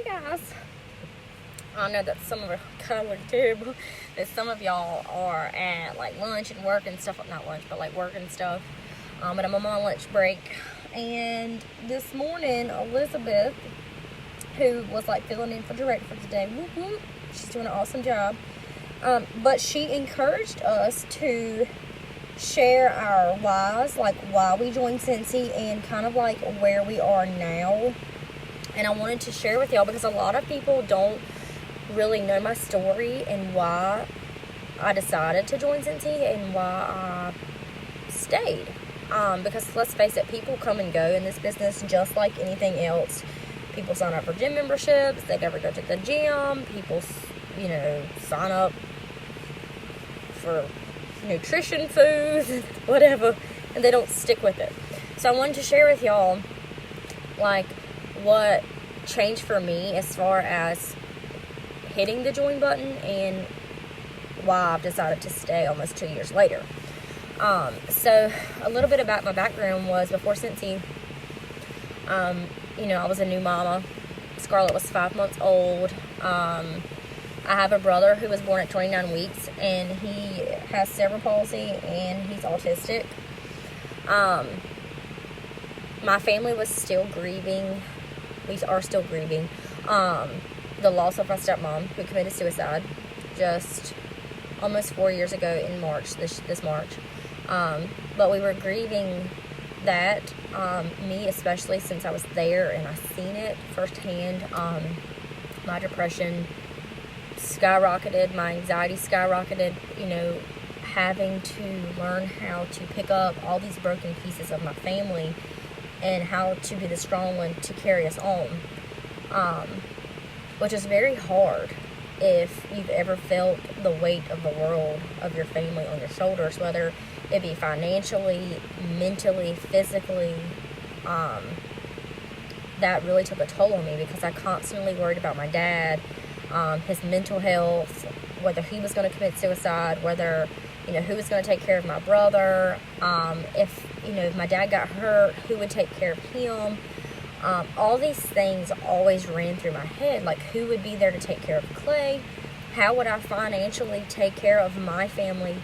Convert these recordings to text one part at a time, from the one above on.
Hey guys. I know that some of it kind of look terrible. That some of y'all are at like lunch and work and stuff. Not lunch, but like work and stuff. But I'm on my lunch break. And this morning, Elizabeth, who was like filling in for director for today, she's doing an awesome job. But she encouraged us to share our whys, like why we joined Scentsy and kind of like where we are now. And I wanted to share with y'all because a lot of people don't really know my story and why I decided to join Scentsy and why I stayed. Because let's face it, people come and go in this business just like anything else. People sign up for gym memberships, they never go to the gym, people, sign up for nutrition foods, whatever, and they don't stick with it. So I wanted to share with y'all, like, what changed for me as far as hitting the join button and why I've decided to stay almost 2 years later. So a little bit about my background was before Scentsy, I was a new mama. Scarlett was 5 months old. I have a brother who was born at 29 weeks, and he has cerebral palsy, and he's autistic. My family was still grieving. We are still grieving the loss of my stepmom, who committed suicide just almost 4 years ago in March, this March. But we were grieving that, me especially, since I was there and I seen it firsthand. My depression skyrocketed, my anxiety skyrocketed, having to learn how to pick up all these broken pieces of my family and how to be the strong one to carry us on, which is very hard if you've ever felt the weight of the world of your family on your shoulders, whether it be financially, mentally, physically. That really took a toll on me because I constantly worried about my dad, his mental health, whether he was going to commit suicide, whether, who was going to take care of my brother, if my dad got hurt, who would take care of him. All these things always ran through my head, like who would be there to take care of Clay, how would I financially take care of my family,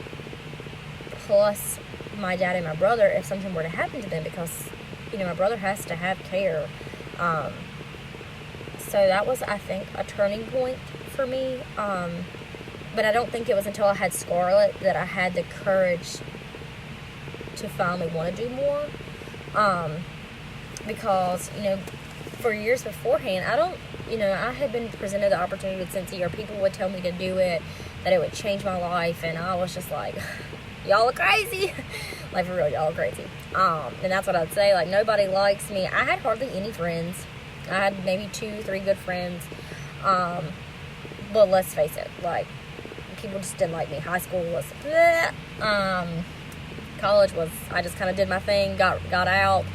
plus my dad and my brother if something were to happen to them, because, my brother has to have care. So that was, I think, a turning point for me. But I don't think it was until I had Scarlett that I had the courage to finally want to do more. Because, for years beforehand, I had been presented the opportunity with Scentsy, or people would tell me to do it, that it would change my life, and I was just like, y'all are crazy. Like, for real, y'all are crazy. And that's what I'd say. Like, nobody likes me. I had hardly any friends. I had maybe 2-3 good friends. But let's face it, like, people just didn't like me. High school was bleh. College was, I just kind of did my thing, got out.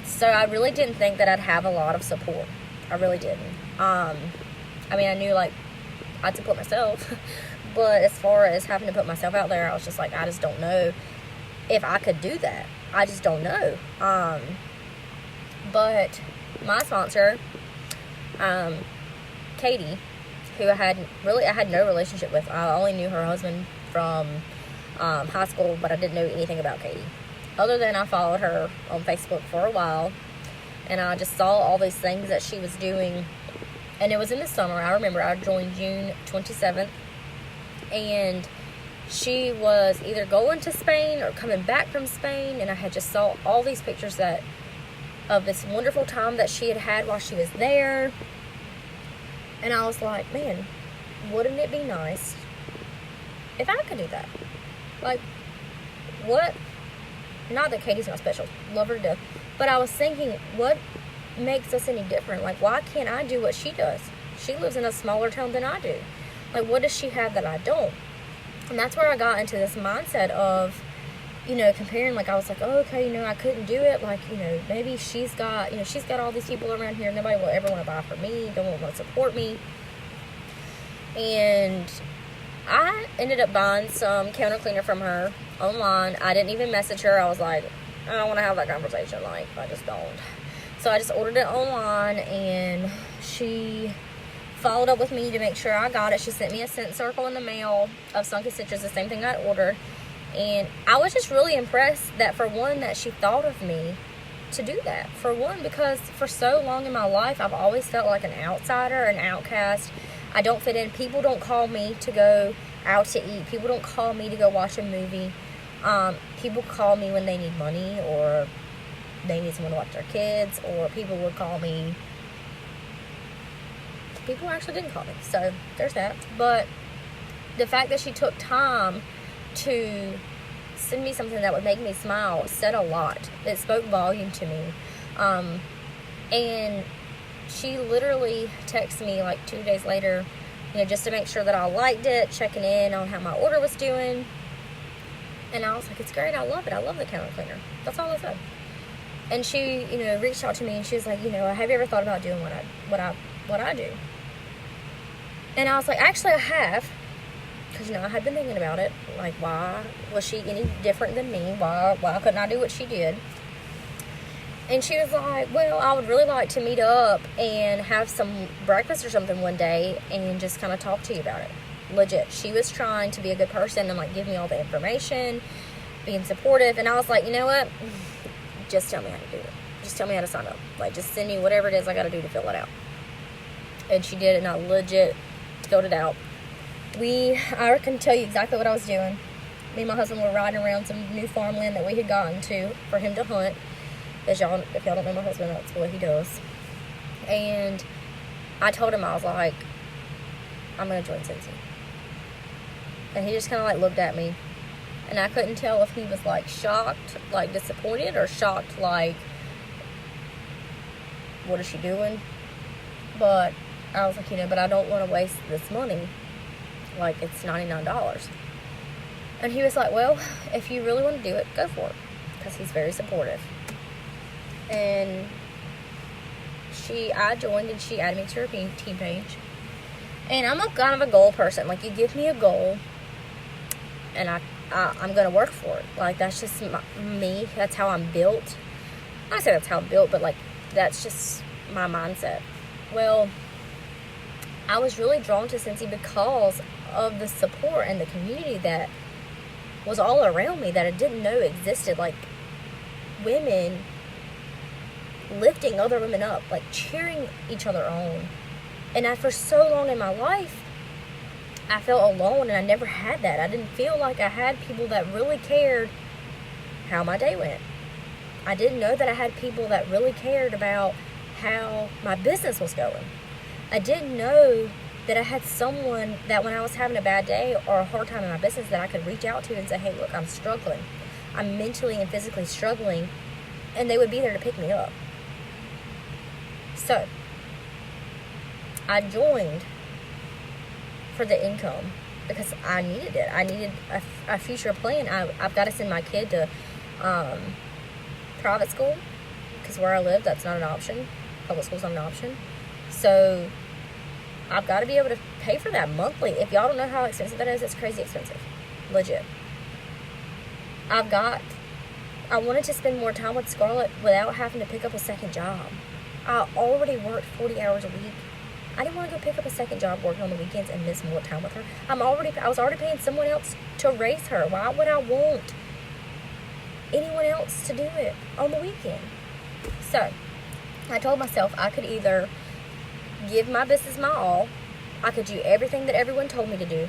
So I really didn't think that I'd have a lot of support. I really didn't. I knew, like, I'd support myself. But as far as having to put myself out there, I was just like, I just don't know if I could do that. I just don't know. But my sponsor, Katie, who I had no relationship with. I only knew her husband from high school, but I didn't know anything about Katie. Other than I followed her on Facebook for a while, and I just saw all these things that she was doing. And it was in the summer. I remember I joined June 27th, and she was either going to Spain or coming back from Spain, and I had just saw all these pictures of this wonderful time that she had while she was there. And I was like, man, wouldn't it be nice if I could do that? Like, what? Not that Katie's not special. Love her to death. But I was thinking, what makes us any different? Like, why can't I do what she does? She lives in a smaller town than I do. Like, what does she have that I don't? And that's where I got into this mindset of, comparing. Like, I was like, oh, okay, I couldn't do it. Like, maybe she's got all these people around here. Nobody will ever want to buy from me. Don't want to support me. And I ended up buying some counter cleaner from her online. I didn't even message her. I was like, I don't want to have that conversation. Like, I just don't. So I just ordered it online, and she followed up with me to make sure I got it. She sent me a scent circle in the mail of Sunken Citrus, the same thing I'd ordered. And I was just really impressed that, for one, that she thought of me to do that. For one, because for so long in my life, I've always felt like an outsider, an outcast. I don't fit in. People don't call me to go out to eat. People don't call me to go watch a movie. People call me when they need money, or they need someone to watch their kids, or people would call me. People actually didn't call me, so there's that. But the fact that she took time to send me something that would make me smile said a lot. It spoke volume to me. And she literally texted me like 2 days later, just to make sure that I liked it, checking in on how my order was doing. And I was like, it's great, I love it, I love the counter cleaner. That's all I said. And she, reached out to me, and she was like, have you ever thought about doing what I do? And I was like, actually I have. Because, I had been thinking about it. Like, why was she any different than me? Why couldn't I do what she did? And she was like, well, I would really like to meet up and have some breakfast or something one day and just kind of talk to you about it. Legit. She was trying to be a good person and, like, give me all the information, being supportive. And I was like, you know what? Just tell me how to do it. Just tell me how to sign up. Like, just send me whatever it is I got to do to fill it out. And she did it, and I legit filled it out. I can tell you exactly what I was doing. Me and my husband were riding around some new farmland that we had gotten to for him to hunt. If y'all don't know my husband, that's what he does. And I told him, I was like, I'm going to join Scentsy. And he just kind of like looked at me. And I couldn't tell if he was like shocked, like disappointed, or shocked like, what is she doing? But I was like, but I don't want to waste this money. Like, it's $99. And he was like, well, if you really want to do it, go for it. Because he's very supportive. And I joined, and she added me to her team page. And I'm kind of a goal person. Like, you give me a goal, and I'm going to work for it. Like, that's just me. That's how I'm built. I say that's how I'm built, but, like, that's just my mindset. Well, I was really drawn to Scentsy because of the support and the community that was all around me that I didn't know existed. Like, women lifting other women up, like cheering each other on. And for so long in my life, I felt alone, and I never had that. I didn't feel like I had people that really cared how my day went. I didn't know that I had people that really cared about how my business was going. I didn't know that I had someone that when I was having a bad day or a hard time in my business that I could reach out to and say, hey, look, I'm struggling. I'm mentally and physically struggling. And they would be there to pick me up. So, I joined for the income because I needed it. I needed a future plan. I've got to send my kid to private school because where I live, that's not an option. Public school's not an option. So, I've got to be able to pay for that monthly. If y'all don't know how expensive that is, it's crazy expensive. Legit. I wanted to spend more time with Scarlett without having to pick up a second job. I already worked 40 hours a week. I didn't want to go pick up a second job working on the weekends and miss more time with her. I was already paying someone else to raise her. Why would I want anyone else to do it on the weekend? So, I told myself I could either give my business my all. I could do everything that everyone told me to do.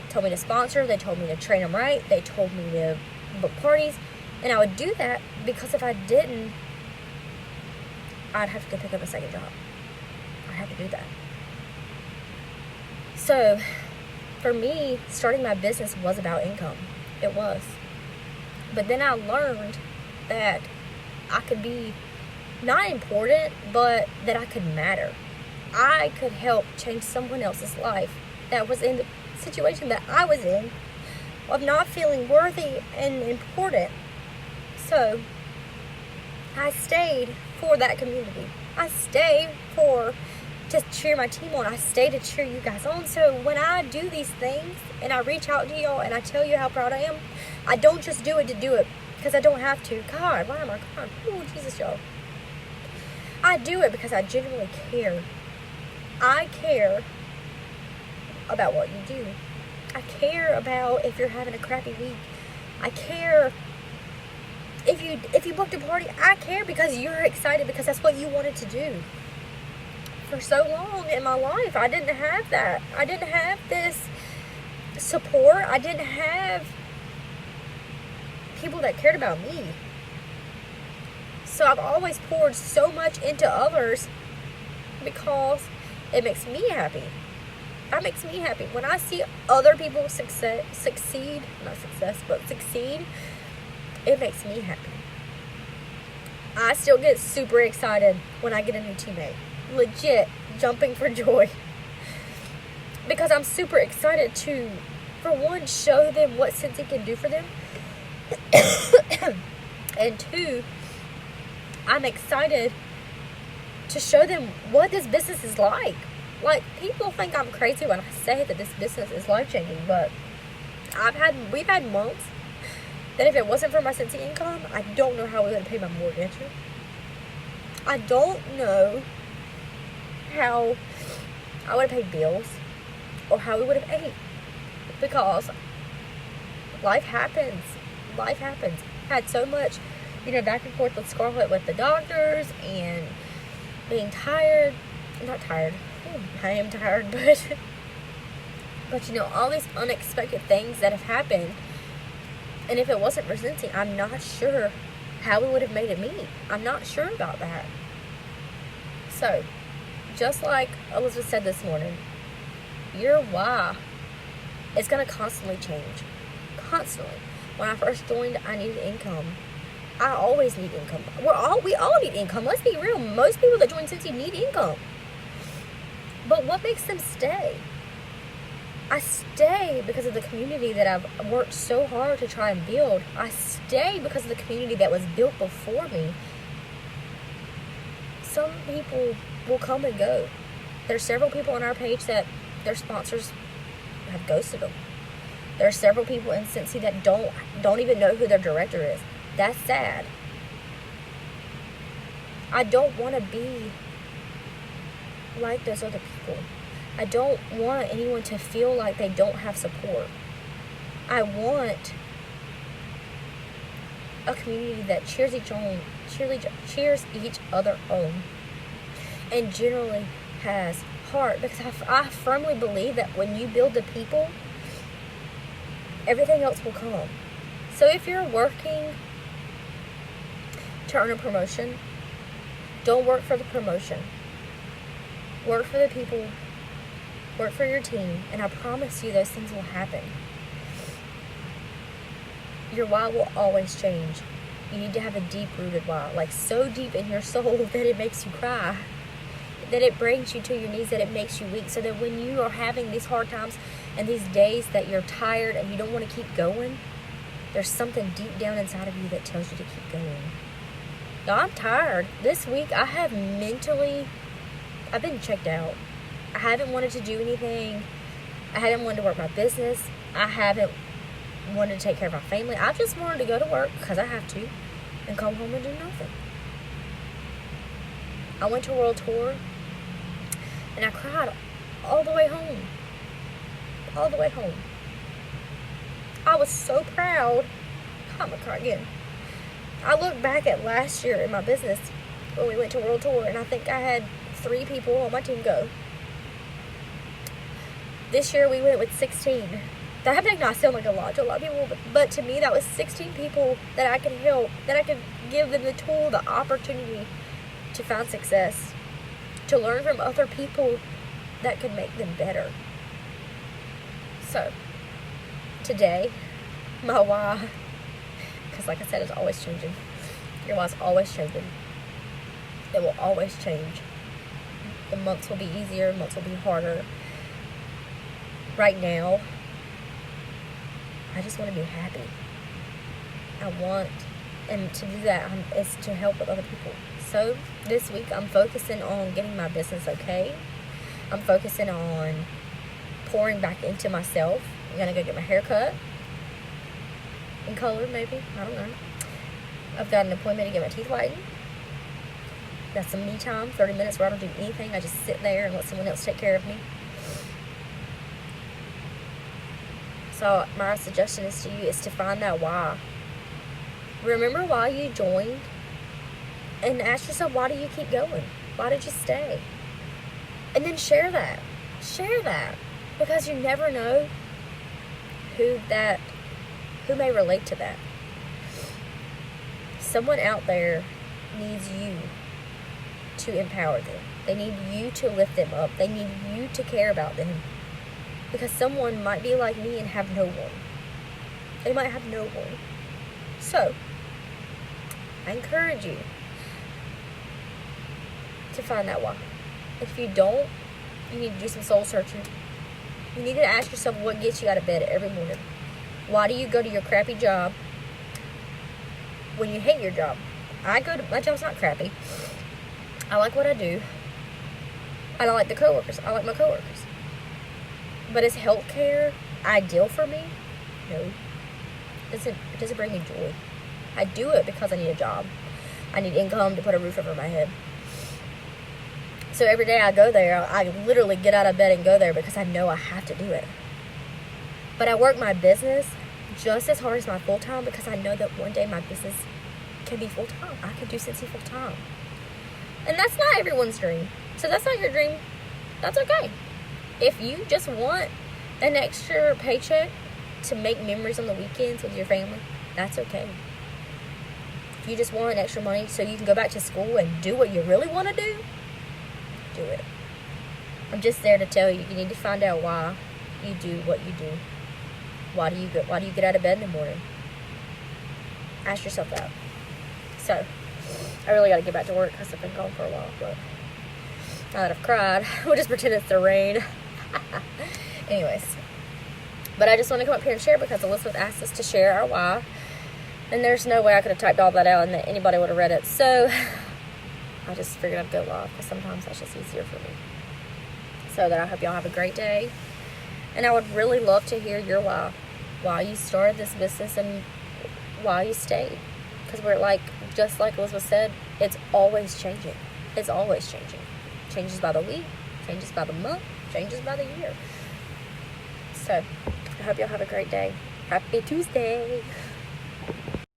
Told me to sponsor. They told me to train them right. They told me to book parties. And I would do that because if I didn't, I'd have to go pick up a second job. I'd have to do that. So, for me, starting my business was about income. It was. But then I learned that I could be not important, but that I could matter. I could help change someone else's life that was in the situation that I was in of not feeling worthy and important. So, I stayed for that community. I stayed to cheer my team on. I stay to cheer you guys on. So when I do these things and I reach out to y'all and I tell you how proud I am, I don't just do it to do it because I don't have to. God, why am I crying? Oh, Jesus, y'all. I I do it because I genuinely care. I care about what you do. I care about if you're having a crappy week. I care if you booked a party. I care because you're excited, because that's what you wanted to do. For so long in my life, I didn't have that. I didn't have this support. I didn't have people that cared about me. So I've always poured so much into others because it makes me happy. That makes me happy. When I see other people succeed, it makes me happy. I still get super excited when I get a new teammate. Legit jumping for joy. Because I'm super excited to, for one, show them what Scentsy can do for them. And two, I'm excited to show them what this business is like. Like, people think I'm crazy when I say that this business is life-changing, but we've had months that if it wasn't for my Scentsy income, I don't know how we would have paid my mortgage. I don't know how I would have paid bills or how we would have ate, because life happens. Life happens. I had so much, back and forth with Scarlett with the doctors and being tired. Not tired. I am tired, but all these unexpected things that have happened. And if it wasn't for Scentsy, I'm not sure how we would have made it meet. I'm not sure about that. So, just like Elizabeth said this morning, your why is going to constantly change. Constantly. When I first joined, I needed income. I always need income. We all need income. Let's be real. Most people that join Scentsy need income. But what makes them stay? I stay because of the community that I've worked so hard to try and build. I stay because of the community that was built before me. Some people will come and go. There's several people on our page that their sponsors have ghosted them. There are several people in Scentsy that don't even know who their director is. That's sad. I don't want to be like those other people. I don't want anyone to feel like they don't have support. I want a community that cheers each other on, and generally has heart, because I firmly believe that when you build the people, everything else will come. So if you're working to earn a promotion, don't work for the promotion. Work for the people. Work for your team. And I promise you those things will happen. Your why will always change. You need to have a deep-rooted why. Like, so deep in your soul that it makes you cry. That it brings you to your knees. That it makes you weak. So that when you are having these hard times and these days that you're tired and you don't want to keep going, there's something deep down inside of you that tells you to keep going. Now, I'm tired. This week, I've been checked out. I haven't wanted to do anything. I haven't wanted to work my business. I haven't wanted to take care of my family. I just wanted to go to work because I have to and come home and do nothing. I went to a world tour and I cried all the way home. All the way home. I was so proud. I'm gonna cry again. I look back at last year in my business when we went to World Tour, and I think I had 3 people on my team go. This year we went with 16. That might not sound like a lot to a lot of people, but to me that was 16 people that I could help, that I could give them the tool, the opportunity to find success, to learn from other people that could make them better. So, today, my why, because like I said, it's always changing. Your why's always changing. It will always change. The months will be easier, months will be harder. Right now, I just want to be happy. And to do that is to help with other people. So this week I'm focusing on getting my business okay. I'm focusing on pouring back into myself. I'm gonna go get my hair cut in color, maybe. I don't know. I've got an appointment to get my teeth whitened. That's some me time, 30 minutes where I don't do anything. I just sit there and let someone else take care of me. So my suggestion is to you is to find that why. Remember why you joined, and ask yourself, why do you keep going? Why did you stay? And then share that. Share that. Because you never know who may relate to that. Someone out there needs you to empower them. They need you to lift them up. They need you to care about them. Because someone might be like me and have no one. They might have no one. So, I encourage you to find that why. If you don't, you need to do some soul searching. You need to ask yourself what gets you out of bed every morning. Why do you go to your crappy job when you hate your job? My job's not crappy. I like what I do. I like the coworkers. I like my coworkers. But is healthcare ideal for me? No. It doesn't bring me joy. I do it because I need a job. I need income to put a roof over my head. So every day I go there, I literally get out of bed and go there because I know I have to do it. But I work my business just as hard as my full-time because I know that one day my business can be full-time. I can do Scentsy full-time. And that's not everyone's dream. So that's not your dream. That's okay. If you just want an extra paycheck to make memories on the weekends with your family, that's okay. If you just want extra money so you can go back to school and do what you really want to do it. I'm just there to tell you, you need to find out why you do what you do. Why do you get out of bed in the morning? Ask yourself that. So, I really got to get back to work because I've been gone for a while, but now that I've cried, we'll just pretend it's the rain. Anyways, but I just want to come up here and share because Elizabeth asked us to share our why, and there's no way I could have typed all that out and that anybody would have read it, so I just figured I'd go live because sometimes that's just easier for me. So that I hope y'all have a great day, and I would really love to hear your why you started this business and why you stayed, because we're just like Elizabeth said, it's always changing. It's always changing. Changes by the week, changes by the month, changes by the year. So, I hope y'all have a great day. Happy Tuesday.